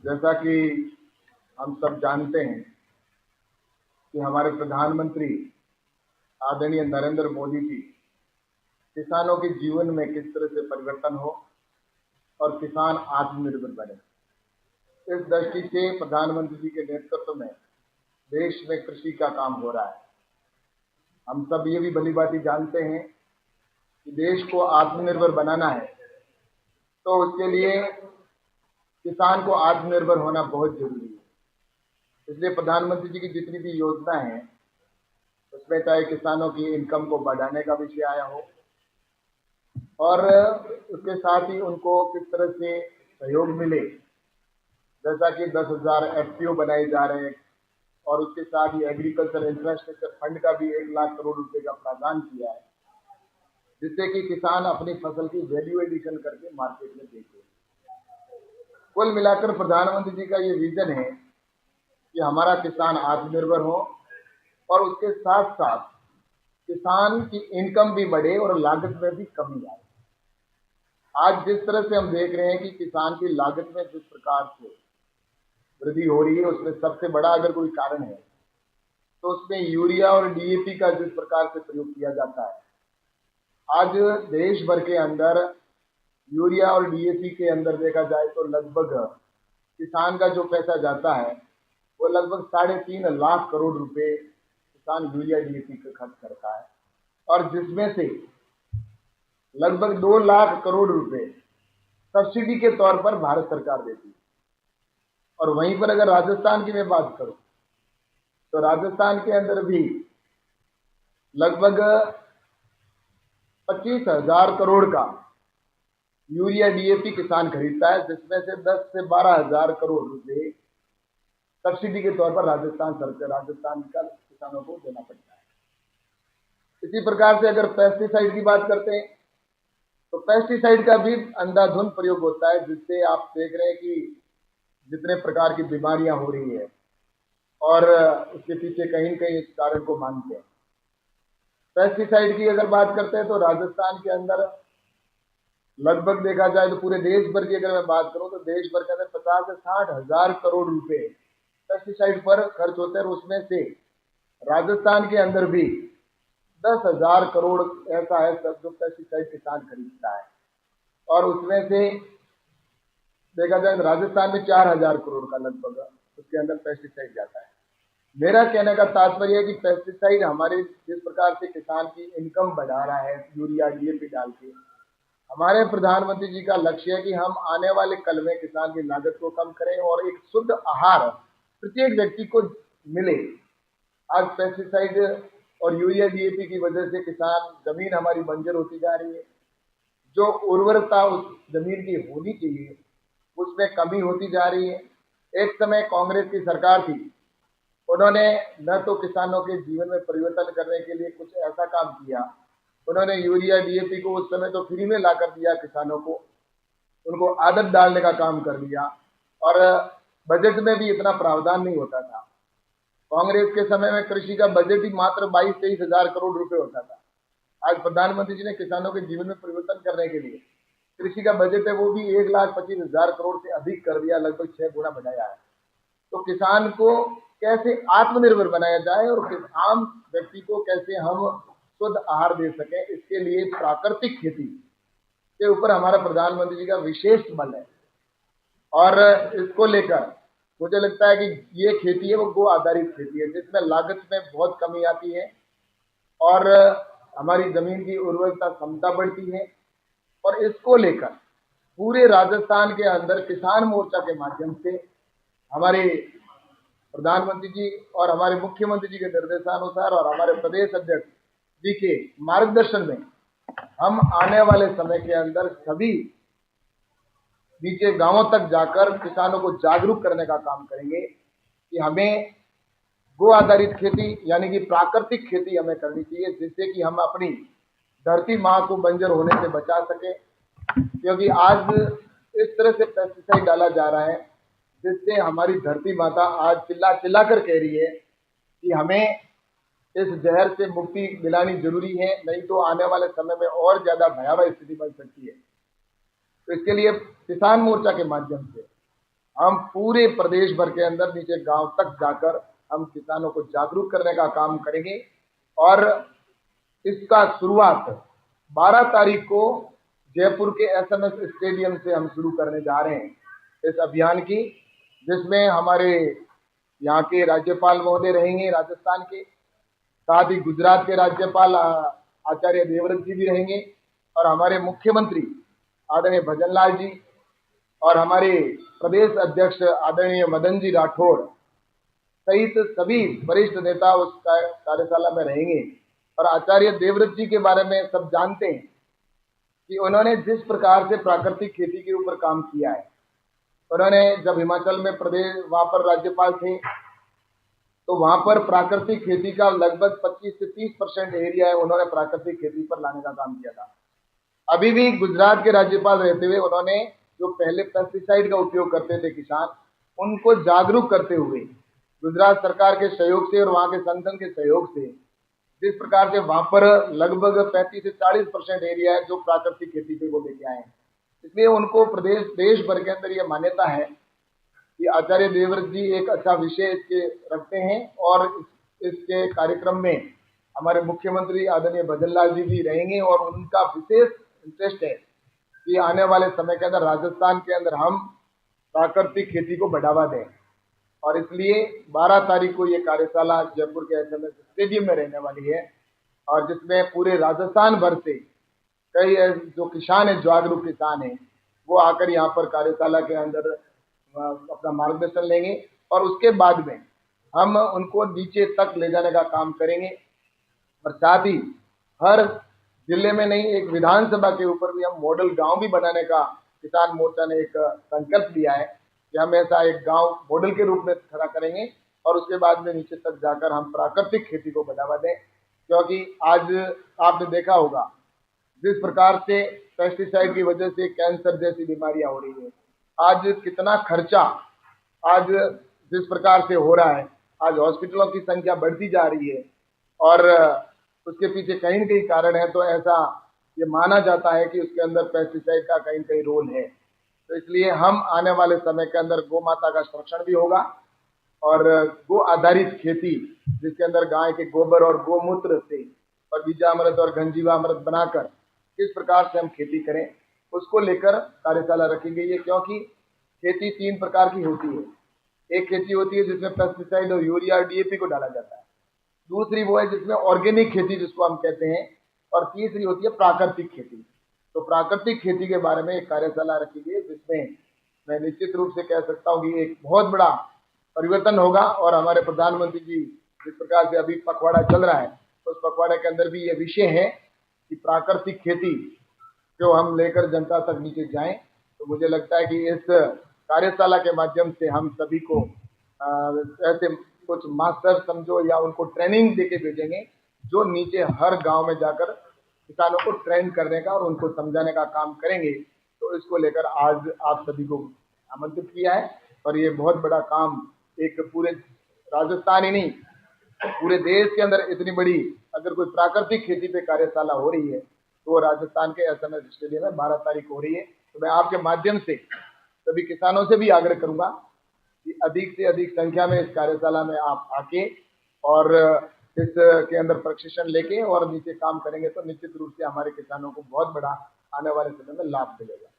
जैसा कि हम सब जानते हैं कि हमारे प्रधानमंत्री आदरणीय नरेंद्र मोदी जी किसानों के जीवन में किस तरह से परिवर्तन हो और किसान आत्मनिर्भर बने, इस दृष्टि से प्रधानमंत्री जी के नेतृत्व में देश में कृषि का काम हो रहा है। हम सब ये भी भली भांति जानते हैं कि देश को आत्मनिर्भर बनाना है तो उसके लिए किसान को आत्मनिर्भर होना बहुत जरूरी है। इसलिए प्रधानमंत्री जी की जितनी भी योजना है उसमें चाहे किसानों की इनकम को बढ़ाने का विषय आया हो और उसके साथ ही उनको किस तरह से सहयोग मिले, जैसा कि 10,000 एफपीओ बनाए जा रहे हैं और उसके साथ ही एग्रीकल्चर इंफ्रास्ट्रक्चर फंड का भी 1 लाख करोड़ रुपए का प्रावधान किया है, जिससे कि किसान अपनी फसल की वैल्यू एडिशन करके मार्केट में बेचे। कुल मिलाकर प्रधानमंत्री जी का ये विजन है कि हमारा किसान आत्मनिर्भर हो और उसके साथ साथ किसान की इनकम भी बढ़े और लागत में भी कमी आए। आज जिस तरह से हम देख रहे हैं कि किसान की लागत में जिस प्रकार से वृद्धि हो रही है, उसमें सबसे बड़ा अगर कोई कारण है तो उसमें यूरिया और डीएपी का जिस प्रकार से प्रयोग किया जाता है। आज देश भर के अंदर यूरिया और डीएपी के अंदर देखा जाए तो लगभग किसान का जो पैसा जाता है वो लगभग 3.5 लाख करोड़ रुपए किसान यूरिया डीएपी का खर्च करता है और जिसमें से लगभग 2 लाख करोड़ रुपए सब्सिडी के तौर पर भारत सरकार देती है। और वहीं पर अगर राजस्थान की मैं बात करूं तो राजस्थान के अंदर भी लगभग 25,000 करोड़ का यूरिया डीएपी किसान खरीदता है, जिसमें से 10 से 12,000 करोड़ रुपए सब्सिडी के तौर पर राजस्थान का किसानों को देना पड़ता है। इसी प्रकार से अगर पेस्टिसाइड की बात करते हैं तो पेस्टिसाइड का भी अंधाधुंध प्रयोग होता है, जिससे आप देख रहे हैं कि जितने प्रकार की बीमारियां हो रही है और उसके पीछे कहीं न कहीं इस कारण को मानते हैं। पेस्टिसाइड की अगर बात करते हैं तो राजस्थान के अंदर लगभग देखा जाए तो पूरे देश भर की अगर मैं बात करूं तो देश भर के अंदर 50 से 60,000 करोड़ रुपए पेस्टिसाइड पर खर्च होते हैं और उसमें से राजस्थान के अंदर भी 10,000 करोड़ ऐसा है सब जो पेस्टिसाइड किसान खरीदता है और उसमें से देखा जाए तो राजस्थान में 4,000 करोड़ का लगभग उसके अंदर पेस्टिसाइड जाता है। मेरा कहने का तात्पर्य है कि पेस्टिसाइड हमारे जिस प्रकार से किसान की इनकम बढ़ा रहा है यूरिया डीएपी डाल के, हमारे प्रधानमंत्री जी का लक्ष्य है कि हम आने वाले कल में किसान की लागत को कम करें और एक शुद्ध आहार प्रत्येक व्यक्ति को मिले। आज पेस्टिसाइड और यूरिया डीएपी की वजह से किसान जमीन हमारी बंजर होती जा रही है, जो उर्वरता उस जमीन की होनी चाहिए उसमें कमी होती जा रही है। एक समय कांग्रेस की सरकार थी, उन्होंने न तो किसानों के जीवन में परिवर्तन करने के लिए कुछ ऐसा काम किया, उन्होंने यूरिया डीएपी को उस समय तो फ्री में ला कर दिया किसानों को, उनको आदत डालने का काम कर दिया और बजट में भी इतना प्रावधान नहीं होता था। कांग्रेस के समय में कृषि का बजट ही मात्र 22-23 हजार करोड़ रुपए होता था। आज प्रधानमंत्री जी ने किसानों के जीवन में परिवर्तन करने के लिए कृषि का बजट है वो भी 1,25,000 करोड़ से अधिक कर दिया, लगभग 6 गुना बढ़ाया है। तो किसान को कैसे आत्मनिर्भर बनाया जाए और आम व्यक्ति को कैसे हम शुद्ध आहार दे सकें, इसके लिए प्राकृतिक खेती के ऊपर हमारा प्रधानमंत्री जी का विशेष बल है और इसको लेकर मुझे लगता है कि ये खेती है वो गो आधारित खेती है, जिसमें लागत में बहुत कमी आती है और हमारी जमीन की उर्वरता क्षमता बढ़ती है। और इसको लेकर पूरे राजस्थान के अंदर किसान मोर्चा के माध्यम से हमारे प्रधानमंत्री जी और हमारे मुख्यमंत्री जी के निर्देशानुसार और हमारे प्रदेश अध्यक्ष जी के मार्गदर्शन में हम आने वाले समय के अंदर सभी नीचे गांवों तक जाकर किसानों को जागरूक करने का काम करेंगे कि हमें गो आधारित खेती यानी कि प्राकृतिक खेती हमें करनी चाहिए, जिससे कि हम अपनी धरती माँ को बंजर होने से बचा सके। क्योंकि आज इस तरह से पेस्टिसाइड डाला जा रहा है जिससे हमारी धरती माता आज चिल्ला चिल्ला कर कह रही है कि हमें इस जहर से मुक्ति दिलानी जरूरी है, नहीं तो आने वाले समय में और ज्यादा भयावह स्थिति बन सकती है। तो इसके लिए किसान मोर्चा के माध्यम से हम पूरे प्रदेश भर के अंदर नीचे गांव तक जाकर हम किसानों को जागरूक करने का काम करेंगे। और इसका शुरुआत 12 तारीख को जयपुर के एसएमएस स्टेडियम से हम शुरू करने जा रहे हैं इस अभियान की, जिसमें हमारे यहाँ के राज्यपाल महोदय रहेंगे राजस्थान के, साथ ही गुजरात के राज्यपाल आचार्य देवव्रत जी भी रहेंगे, और हमारे मुख्यमंत्री आदरणीय भजन लाल जी, और हमारे प्रदेश अध्यक्ष आदरणीय मदन जी राठौड़ सहित सभी वरिष्ठ नेता उस कार्यशाला में रहेंगे। और आचार्य देवव्रत जी के बारे में सब जानते हैं कि उन्होंने जिस प्रकार से प्राकृतिक खेती के ऊपर काम किया है। उन्होंने जब हिमाचल में प्रदेश वहां पर राज्यपाल थे तो वहां पर प्राकृतिक खेती का लगभग 25 से 30% एरिया है उन्होंने प्राकृतिक खेती पर लाने का काम किया था। अभी भी गुजरात के राज्यपाल रहते हुए उन्होंने जो पहले पेस्टिसाइड का उपयोग करते थे किसान, उनको जागरूक करते हुए गुजरात सरकार के सहयोग से और वहां के संगठन के सहयोग से जिस प्रकार से वहां पर लगभग 35 से 40% एरिया है जो प्राकृतिक खेती पे वो लेके आए हैं। इसलिए उनको प्रदेश देश भर के अंदर ये मान्यता है कि आचार्य देवव्रत जी एक अच्छा विषय इसके रखते हैं। और इसके कार्यक्रम में हमारे मुख्यमंत्री आदरणीय भजन लाल जी भी रहेंगे और उनका विशेष इंटरेस्ट है कि आने वाले समय के अंदर राजस्थान के अंदर हम प्राकृतिक खेती को बढ़ावा दें। और इसलिए 12 तारीख को ये कार्यशाला जयपुर के एसएमएस स्टेडियम में रहने वाली है, और जिसमें पूरे राजस्थान भर से कई जो किसान है, जागरूक किसान है, वो आकर यहाँ पर कार्यशाला के अंदर अपना मार्गदर्शन लेंगे। और उसके बाद में हम उनको नीचे तक ले जाने का काम करेंगे। और साथ ही हर जिले में नहीं, एक विधानसभा के ऊपर भी हम मॉडल गांव भी बनाने का किसान मोर्चा ने एक संकल्प लिया है कि हम ऐसा एक गांव मॉडल के रूप में खड़ा करेंगे और उसके बाद में नीचे तक जाकर हम प्राकृतिक खेती को बढ़ावा दें। क्योंकि आज आपने देखा होगा जिस प्रकार से पेस्टिसाइड की वजह से कैंसर जैसी बीमारियां हो रही है, आज कितना खर्चा आज जिस प्रकार से हो रहा है, आज हॉस्पिटलों की संख्या बढ़ती जा रही है और उसके पीछे कहीं न कहीं कारण है। तो ऐसा ये माना जाता है कि उसके अंदर पेस्टिसाइड का कहीं न कहीं रोल है। तो इसलिए हम आने वाले समय के अंदर गौ माता का संरक्षण भी होगा और गो आधारित खेती, जिसके अंदर गाय के गोबर और गोमूत्र से और बीजामृत और गंजीवामृत बनाकर किस प्रकार से हम खेती करें, उसको लेकर कार्यशाला रखी गई है। क्योंकि खेती 3 प्रकार की होती है। एक खेती होती है जिसमें पेस्टिसाइड और यूरिया और डीएपी को डाला जाता है, दूसरी वो है जिसमें ऑर्गेनिक खेती जिसको हम कहते हैं, और तीसरी होती है प्राकृतिक खेती। तो प्राकृतिक खेती के बारे में एक कार्यशाला रखी गई है जिसमें मैं निश्चित रूप से कह सकता हूँ कि एक बहुत बड़ा परिवर्तन होगा। और हमारे प्रधानमंत्री जी जिस प्रकार से अभी पखवाड़ा चल रहा है, तो उस पखवाड़े के अंदर भी ये विषय है कि प्राकृतिक खेती जो हम लेकर जनता तक नीचे जाएं। तो मुझे लगता है कि इस कार्यशाला के माध्यम से हम सभी को ऐसे कुछ मास्टर समझो या उनको ट्रेनिंग देके भेजेंगे जो नीचे हर गांव में जाकर किसानों को ट्रेन करने का और उनको समझाने का काम करेंगे। तो इसको लेकर आज आप सभी को आमंत्रित किया है और ये बहुत बड़ा काम एक पूरे राजस्थान ही नहीं पूरे देश के अंदर इतनी बड़ी अगर कोई प्राकृतिक खेती पे कार्यशाला हो रही है तो वो राजस्थान के एसएमएस स्टेडियम में 12 तारीख हो रही है। तो मैं आपके माध्यम से सभी किसानों से भी आग्रह करूंगा कि अधिक से अधिक संख्या में इस कार्यशाला में आप आके और इसके अंदर प्रशिक्षण लेके और नीचे काम करेंगे तो निश्चित रूप से हमारे किसानों को बहुत बड़ा आने वाले समय में लाभ मिलेगा।